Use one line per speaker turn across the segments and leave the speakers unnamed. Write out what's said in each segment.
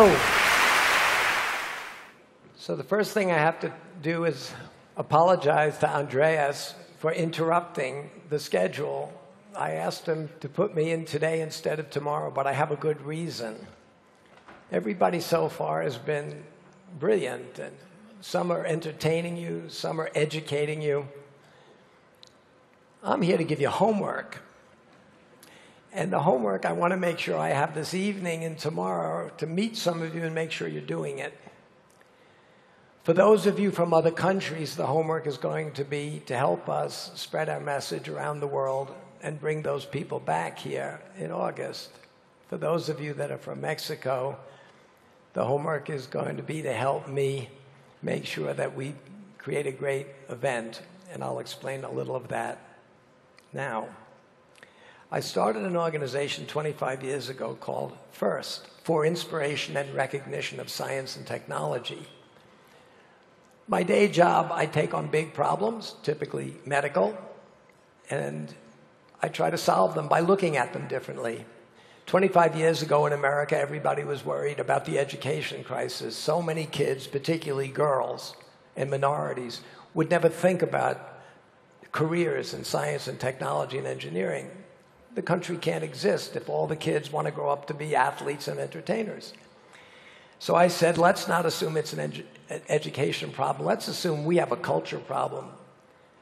Hello. So the first thing I have to do is apologize to Andreas for interrupting the schedule. I asked him to put me in today instead of tomorrow, but I have a good reason. Everybody so far has been brilliant, and some are entertaining you, some are educating you. I'm here to give you homework. And the homework I want to make sure I have this evening and tomorrow to meet some of you and make sure you're doing it. For those of you from other countries, the homework is going to be to help us spread our message around the world and bring those people back here in August. For those of you that are from Mexico, the homework is going to be to help me make sure that we create a great event, and I'll explain a little of that now. I started an organization 25 years ago called FIRST, for Inspiration and Recognition of Science and Technology. My day job, I take on big problems, typically medical, and I try to solve them by looking at them differently. 25 years ago in America, everybody was worried about the education crisis. So many kids, particularly girls and minorities, would never think about careers in science and technology and engineering. The country can't exist if all the kids want to grow up to be athletes and entertainers. So I said, let's not assume it's an education problem. Let's assume we have a culture problem.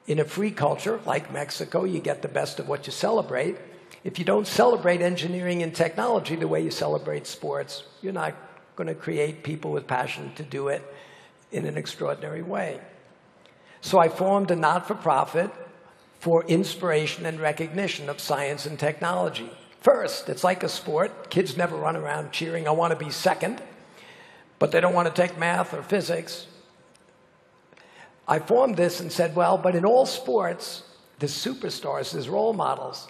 In a free culture, like Mexico, you get the best of what you celebrate. If you don't celebrate engineering and technology the way you celebrate sports, you're not going to create people with passion to do it in an extraordinary way. So I formed a not-for-profit for inspiration and recognition of science and technology. First, it's like a sport. Kids never run around cheering, I want to be second, but they don't want to take math or physics. I formed this and said, well, but in all sports, there's superstars, there's role models.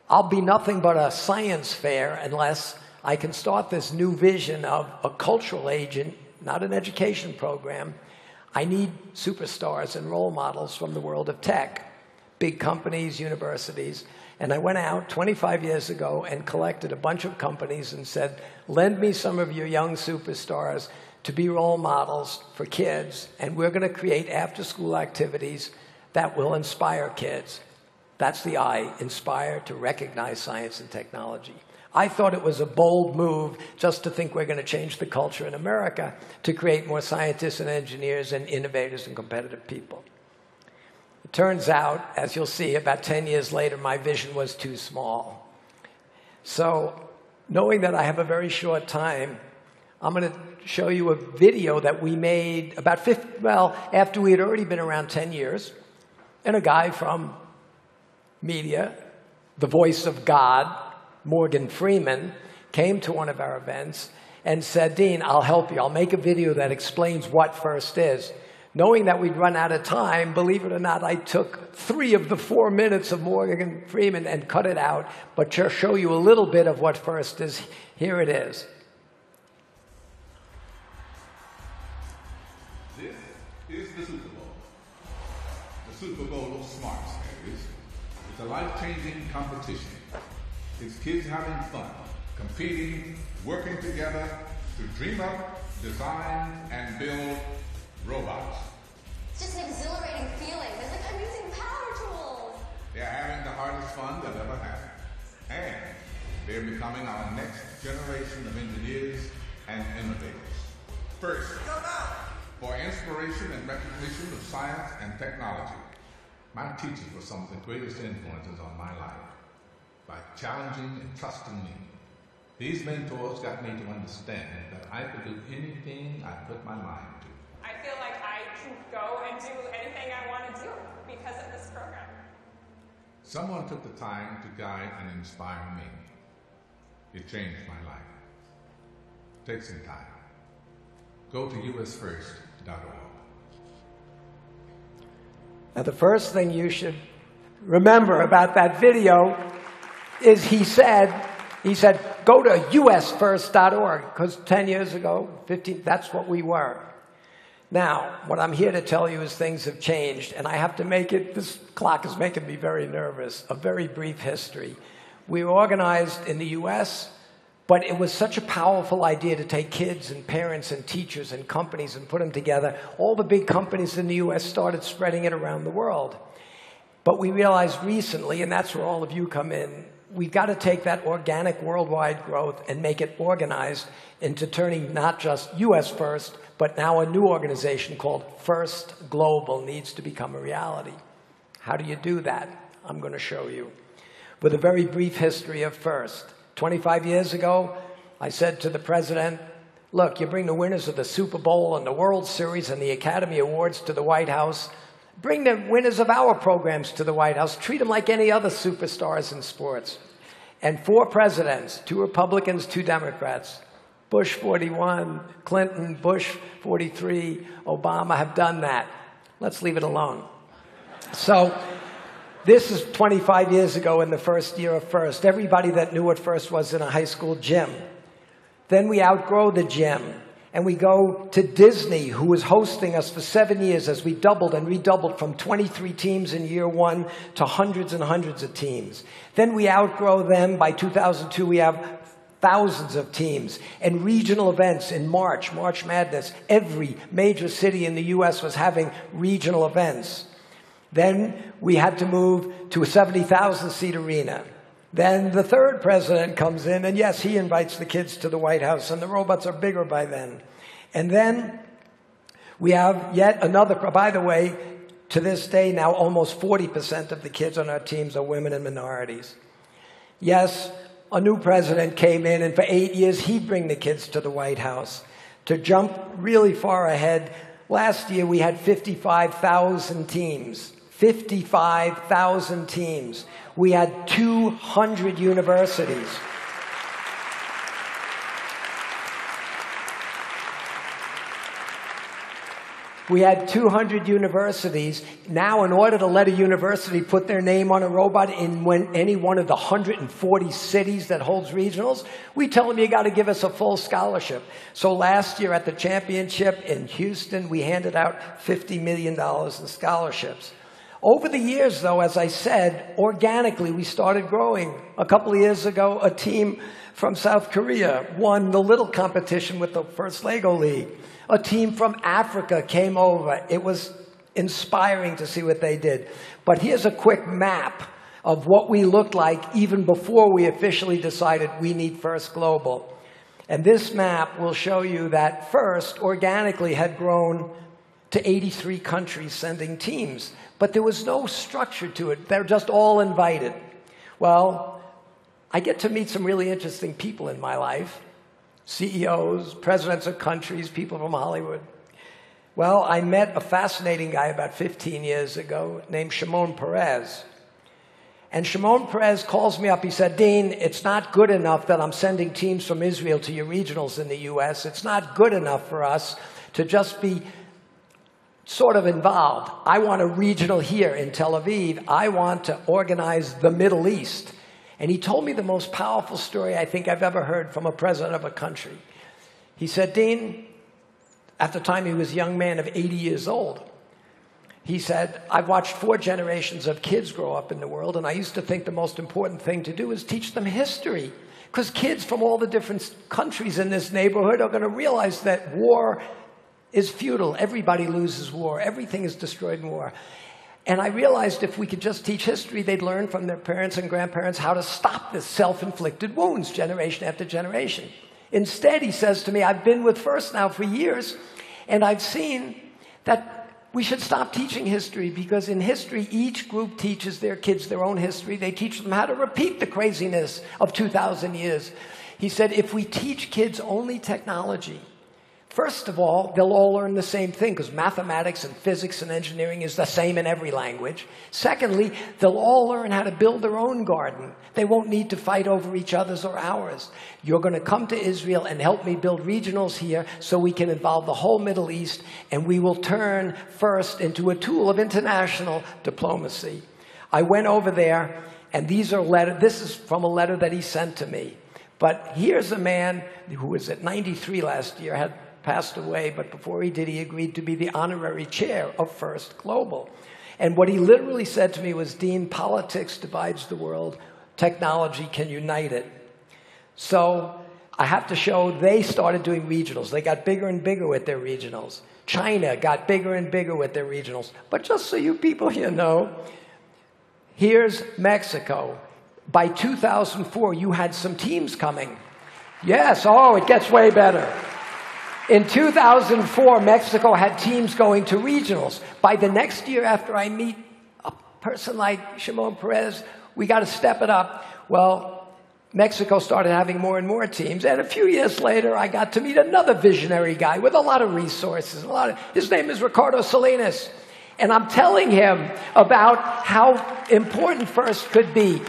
I'll be nothing but a science fair unless I can start this new vision of a cultural agent, not an education program. I need superstars and role models from the world of tech, big companies, universities. And I went out 25 years ago and collected a bunch of companies and said, lend me some of your young superstars to be role models for kids, and we're going to create after-school activities that will inspire kids. That's the I, inspire to recognize science and technology. I thought it was a bold move just to think we're going to change the culture in America to create more scientists and engineers and innovators and competitive people. It turns out, as you'll see, about 10 years later, my vision was too small. So knowing that I have a very short time, I'm going to show you a video that we made about after we had already been around 10 years. And a guy from media, the voice of God, Morgan Freeman, came to one of our events and said, Dean, I'll help you. I'll make a video that explains what FIRST is. Knowing that we'd run out of time, believe it or not, I took 3 of the 4 minutes of Morgan Freeman and cut it out, but to show you a little bit of what FIRST is, here it is.
This is the Super Bowl. The Super Bowl of smarts, that is. It's a life-changing competition. It's kids having fun, competing, working together to dream up, design, and build robots.
It's just an exhilarating feeling. It's like I'm using power tools.
They're having the hardest fun they'll ever have. And they're becoming our next generation of engineers and innovators. First, for inspiration and recognition of science and technology, my teachers were some of the greatest influences on my life. By challenging and trusting me, these mentors got me to understand that I could do anything I put my mind to.
I feel like I can go and do anything I want to do because of this program.
Someone took the time to guide and inspire me. It changed my life. Take some time. Go to usfirst.org.
Now, the first thing you should remember about that video is he said, go to usfirst.org, because 10 years ago, 15, that's what we were. Now, what I'm here to tell you is things have changed, and I have to make it, this clock is making me very nervous, a very brief history. We were organized in the US But it was such a powerful idea to take kids and parents and teachers and companies and put them together. All the big companies in the US started spreading it around the world. But we realized recently, and that's where all of you come in, we've got to take that organic worldwide growth and make it organized into turning not just US first, but now a new organization called First Global needs to become a reality. How do you do that? I'm going to show you. With a very brief history of First. 25 years ago, I said to the president, look, you bring the winners of the Super Bowl and the World Series and the Academy Awards to the White House. Bring the winners of our programs to the White House. Treat them like any other superstars in sports. And 4 presidents, 2 Republicans, 2 Democrats, Bush 41, Clinton, Bush 43, Obama have done that. Let's leave it alone. So this is 25 years ago in the first year of First. Everybody that knew what First was in a high school gym. Then we outgrow the gym, and we go to Disney, who was hosting us for 7 years as we doubled and redoubled from 23 teams in year 1 to hundreds and hundreds of teams. Then we outgrow them. By 2002, we have thousands of teams and regional events in March Madness. Every major city in the US was having regional events. Then we had to move to a 70,000-seat arena. Then the 3rd president comes in, and yes, he invites the kids to the White House, and the robots are bigger by then. And then we have yet another, by the way, to this day now almost 40% of the kids on our teams are women and minorities. Yes, a new president came in, and for 8 years he'd bring the kids to the White House. To jump really far ahead, last year we had 55,000 teams. 55,000 teams. We had 200 universities. We had 200 universities. Now, in order to let a university put their name on a robot in any one of the 140 cities that holds regionals, we tell them you got to give us a full scholarship. So last year at the championship in Houston, we handed out $50 million in scholarships. Over the years, though, as I said, organically we started growing. A couple of years ago, a team from South Korea won the little competition with the first Lego League. A team from Africa came over. It was inspiring to see what they did. But here's a quick map of what we looked like even before we officially decided we need First Global. And this map will show you that First organically had grown to 83 countries sending teams. But there was no structure to it. They're just all invited. Well, I get to meet some really interesting people in my life. CEOs, presidents of countries, people from Hollywood. Well, I met a fascinating guy about 15 years ago named Shimon Peres. And Shimon Peres calls me up. He said, Dean, it's not good enough that I'm sending teams from Israel to your regionals in the US. It's not good enough for us to just be sort of involved. I want a regional here in Tel Aviv. I want to organize the Middle East. And he told me the most powerful story I think I've ever heard from a president of a country. He said, Dean, at the time he was a young man of 80 years old, he said, I've watched 4 generations of kids grow up in the world, and I used to think the most important thing to do is teach them history. Because kids from all the different countries in this neighborhood are going to realize that war is futile. Everybody loses war. Everything is destroyed in war. And I realized if we could just teach history, they'd learn from their parents and grandparents how to stop this self-inflicted wounds generation after generation. Instead, he says to me, I've been with First now for years, and I've seen that we should stop teaching history, because in history, each group teaches their kids their own history. They teach them how to repeat the craziness of 2,000 years. He said, if we teach kids only technology, first of all, they'll all learn the same thing, because mathematics and physics and engineering is the same in every language. Secondly, they'll all learn how to build their own garden. They won't need to fight over each other's or ours. You're going to come to Israel and help me build regionals here so we can involve the whole Middle East, and we will turn First into a tool of international diplomacy. I went over there, and these are letters. This is from a letter that he sent to me. But here's a man who was at 93 last year, had passed away, but before he did, he agreed to be the honorary chair of First Global. And what he literally said to me was, Dean, politics divides the world, technology can unite it. So I have to show they started doing regionals. They got bigger and bigger with their regionals. China got bigger and bigger with their regionals. But just so you people here know, here's Mexico. By 2004, you had some teams coming. Yes, oh, it gets way better. In 2004, Mexico had teams going to regionals. By the next year, after I meet a person like Shimon Peres, we got to step it up. Well, Mexico started having more and more teams, and a few years later, I got to meet another visionary guy with a lot of resources. His name is Ricardo Salinas, and I'm telling him about how important FIRST could be.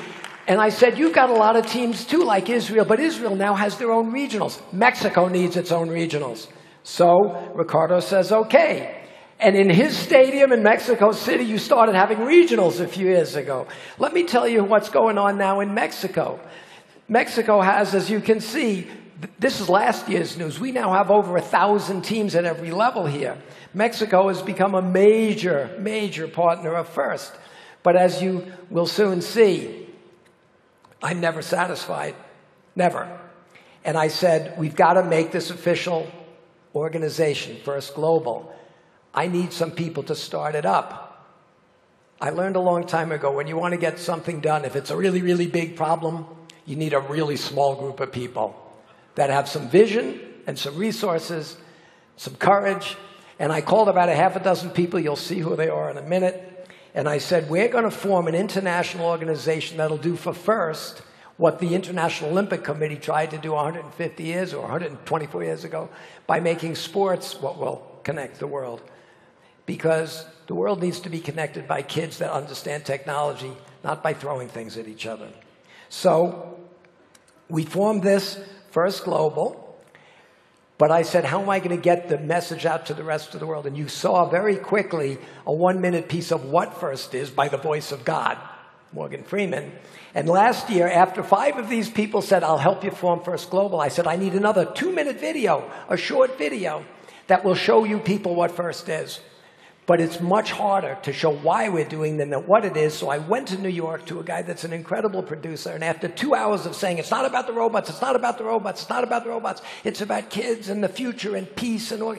And I said, you've got a lot of teams too, like Israel, but Israel now has their own regionals. Mexico needs its own regionals. So Ricardo says, okay. And in his stadium in Mexico City, you started having regionals a few years ago. Let me tell you what's going on now in Mexico. Mexico has, as you can see, this is last year's news. We now have over 1,000 teams at every level here. Mexico has become a major, major partner of FIRST. But as you will soon see, I'm never satisfied, never. And I said, we've got to make this official organization, FIRST Global. I need some people to start it up. I learned a long time ago, when you want to get something done, if it's a really, really big problem, you need a really small group of people that have some vision and some resources, some courage. And I called about a half a dozen people. You'll see who they are in a minute. And I said, we're going to form an international organization that'll do for FIRST what the International Olympic Committee tried to do 150 years or 124 years ago by making sports what will connect the world. Because the world needs to be connected by kids that understand technology, not by throwing things at each other. So we formed this FIRST Global. But I said, how am I going to get the message out to the rest of the world? And you saw very quickly a 1-minute piece of what FIRST is by the voice of God, Morgan Freeman. And last year, after 5 of these people said, I'll help you form FIRST Global, I said, I need another 2-minute video, a short video, that will show you people what FIRST is. But it's much harder to show why we're doing than what it is. So I went to New York to a guy that's an incredible producer. And after 2 hours of saying, it's not about the robots, it's not about the robots, it's not about the robots, it's about kids and the future and peace. And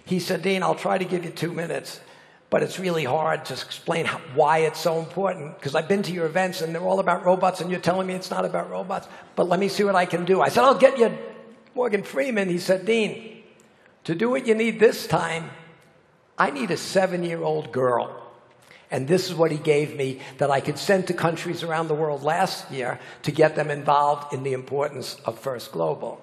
he said, Dean, I'll try to give you 2 minutes. But it's really hard to explain why it's so important. Because I've been to your events and they're all about robots and you're telling me it's not about robots. But let me see what I can do. I said, I'll get you Morgan Freeman. He said, Dean, to do what you need this time, I need a 7-year-old girl. And this is what he gave me that I could send to countries around the world last year to get them involved in the importance of FIRST Global.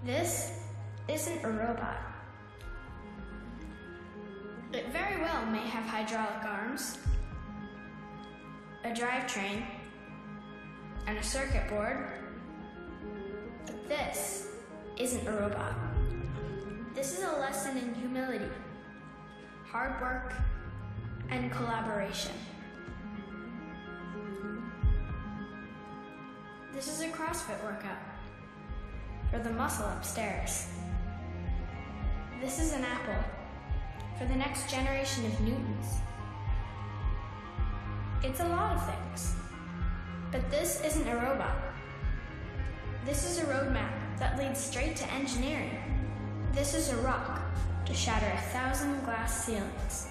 This isn't a robot. It very well may have hydraulic arms, a drivetrain, and a circuit board, but this isn't a robot. This is a lesson in humility, hard work, and collaboration. This is a CrossFit workout for the muscle upstairs. This is an apple for the next generation of Newtons. It's a lot of things. But this isn't a robot. This is a roadmap that leads straight to engineering. This is a rock to shatter 1,000 glass ceilings.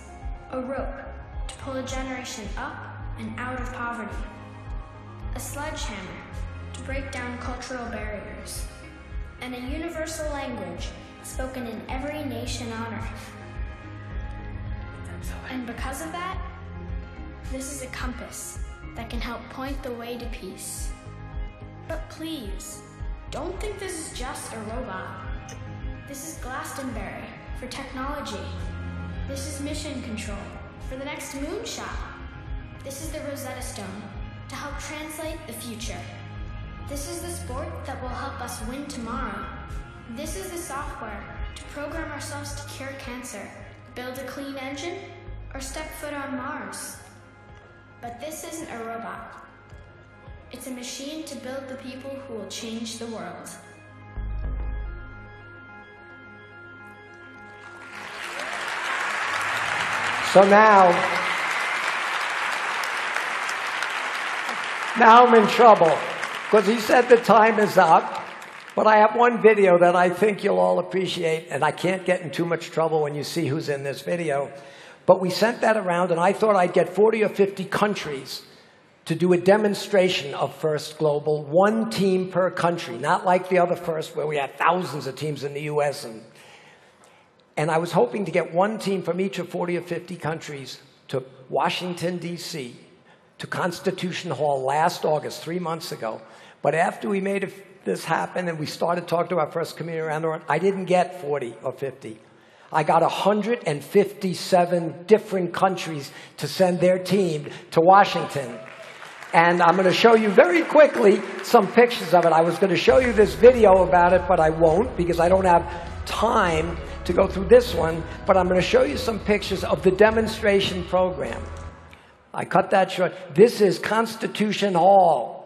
A rope to pull a generation up and out of poverty. A sledgehammer to break down cultural barriers. And a universal language spoken in every nation on earth. And because of that, this is a compass that can help point the way to peace. But please, don't think this is just a robot. This is Glastonbury for technology. This is mission control for the next moonshot. This is the Rosetta Stone to help translate the future. This is the sport that will help us win tomorrow. This is the software to program ourselves to cure cancer, build a clean engine, or step foot on Mars. But this isn't a robot. It's a machine to build the people who will change the world.
So now, Now I'm in trouble, because he said the time is up. But I have one video that I think you'll all appreciate, and I can't get in too much trouble when you see who's in this video. But we sent that around, and I thought I'd get 40 or 50 countries to do a demonstration of First Global, one team per country, not like the other First, where we had thousands of teams in the US. And I was hoping to get one team from each of 40 or 50 countries to Washington, D.C., to Constitution Hall last August, 3 months ago. But after we made this happen and we started talking to our first community around the world, I didn't get 40 or 50. I got 157 different countries to send their team to Washington. And I'm going to show you very quickly some pictures of it. I was going to show you this video about it, but I won't because I don't have time to go through this one. But I'm going to show you some pictures of the demonstration program. I cut that short. This is Constitution Hall.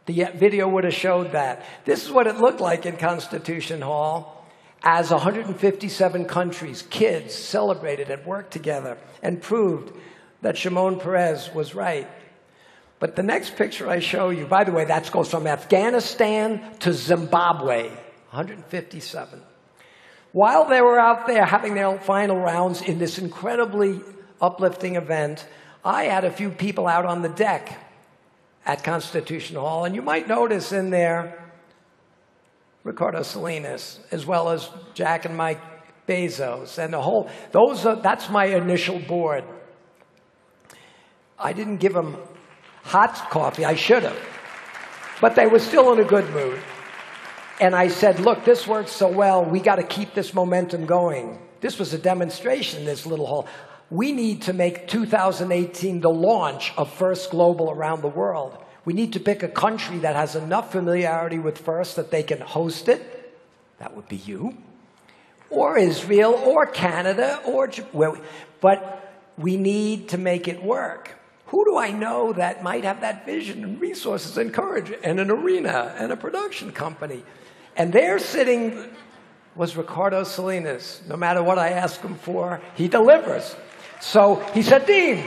The video would have showed that. This is what it looked like in Constitution Hall as 157 countries, kids, celebrated and worked together and proved that Shimon Peres was right. But the next picture I show you, by the way, that goes from Afghanistan to Zimbabwe, 157. While they were out there having their final rounds in this incredibly uplifting event, I had a few people out on the deck at Constitution Hall, and you might notice in there Ricardo Salinas, as well as Jack and Mike Bezos, and the whole, that's my initial board. I didn't give them hot coffee, I should have, but they were still in a good mood. And I said, look, this works so well, we got to keep this momentum going. This was a demonstration, this little hall. We need to make 2018 the launch of First Global around the world. We need to pick a country that has enough familiarity with First that they can host it. That would be you. Or Israel, or Canada, or Japan. But we need to make it work. Who do I know that might have that vision and resources and courage and an arena and a production company? And there sitting was Ricardo Salinas. No matter what I ask him for, he delivers. So he said, Dean.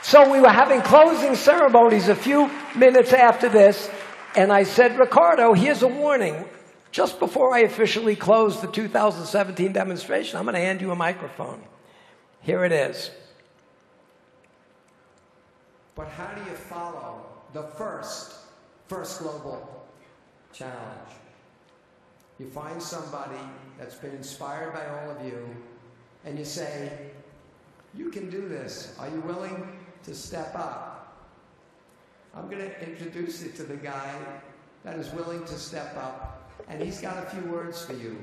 So we were having closing ceremonies a few minutes after this, and I said, Ricardo, here's a warning. Just before I officially close the 2017 demonstration, I'm going to hand you a microphone. Here it is. But how do you follow the first global challenge? You find somebody that's been inspired by all of you, and you say, you can do this. Are you willing to step up? I'm going to introduce you to the guy that is willing to step up, and he's got a few words for you.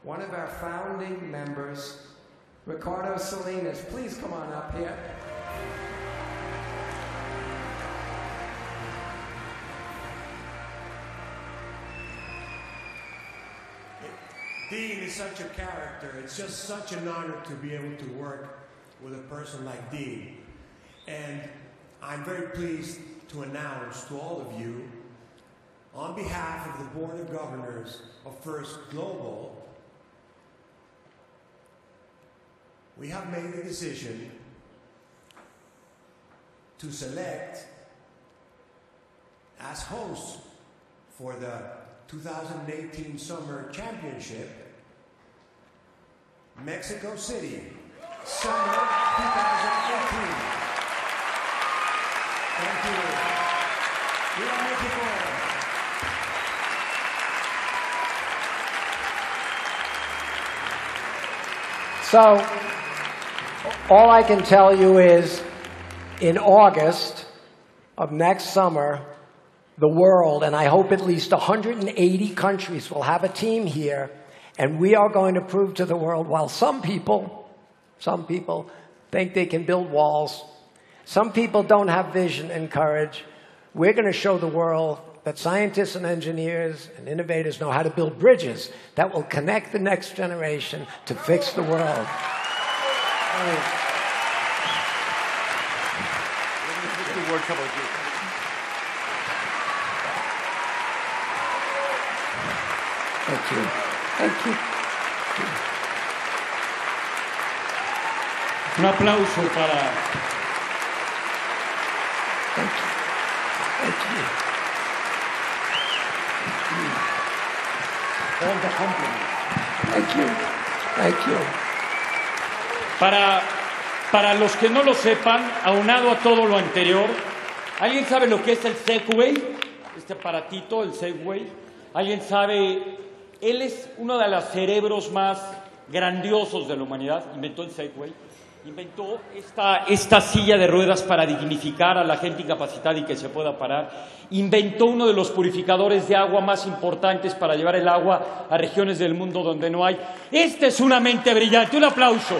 One of our founding members, Ricardo Salinas. Please come on up here.
Dean is such a character. It's just such an honor to be able to work with a person like Dean. And I'm very pleased to announce to all of you, on behalf of the Board of Governors of First Global, we have made the decision to select as hosts for the 2018 Summer Championship, Mexico City, Summer 2018. Thank you. We are Mexico.
So, all I can tell you is, in August of next summer, the world, and I hope at least 180 countries will have a team here, and we are going to prove to the world, while some people think they can build walls, some people don't have vision and courage, we're going to show the world that scientists and engineers and innovators know how to build bridges that will connect the next generation to fix the world. Thank you. Thank you.
Un aplauso para...
Thank you. Thank you.
All the compliments.
Thank you. Thank you.
Para los que no lo sepan, aunado a todo lo anterior, ¿alguien sabe lo que es el Segway? Este aparatito, el Segway. ¿Alguien sabe? Él es uno de los cerebros más grandiosos de la humanidad. Inventó el Segway. Inventó esta silla de ruedas para dignificar a la gente incapacitada y que se pueda parar. Inventó uno de los purificadores de agua más importantes para llevar el agua a regiones del mundo donde no hay. Esta es una mente brillante. Un aplauso.